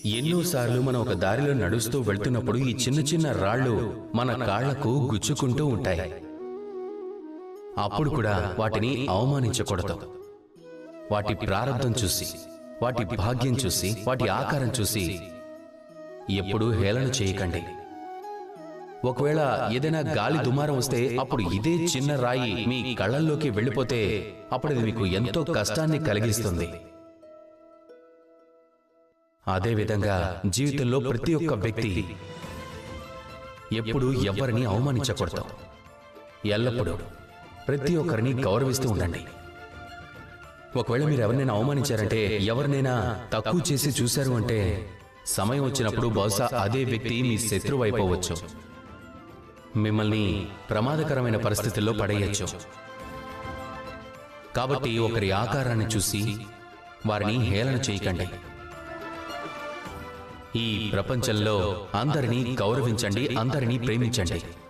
ఎన్నోసార్లు మనం ఒక దారిలో నడుస్తూ వెళ్తున్నప్పుడు ఈ చిన్న చిన్న రాళ్ళు మన కాళ్లకు గుచ్చుకుంటూ ఉంటాయి. అప్పుడు కూడా వాటిని అవమానించకూడదు. వాటి ప్రారంధం చూసి, వాటి భాగ్యం చూసి, వాటి ఆకారం చూసి ఎప్పుడూ హేళన చేయకండి. ఒకవేళ ఏదైనా గాలి దుమారం వస్తే అప్పుడు ఇదే చిన్న రాయి మీ కళ్ళల్లోకి వెళ్ళిపోతే అప్పుడు అది మీకు ఎంతో కష్టాన్ని కలిగిస్తుంది. అదేవిధంగా జీవితంలో ప్రతి ఒక్క వ్యక్తి ఎప్పుడూ ఎవరిని అవమానించకూడదు. ఎల్లప్పుడూ ప్రతి ఒక్కరిని గౌరవిస్తూ ఉండండి. ఒకవేళ మీరు ఎవరినైనా అవమానించారంటే, ఎవరినైనా తక్కువ చేసి చూశారు అంటే సమయం వచ్చినప్పుడు బహుశా అదే వ్యక్తి మీ శత్రువు అయిపోవచ్చు. మిమ్మల్ని ప్రమాదకరమైన పరిస్థితుల్లో పడేయచ్చు. కాబట్టి ఒకరి ఆకారాన్ని చూసి వారిని హేళన చేయకండి. ఈ ప్రపంచంలో అందరినీ గౌరవించండి, అందరినీ ప్రేమించండి.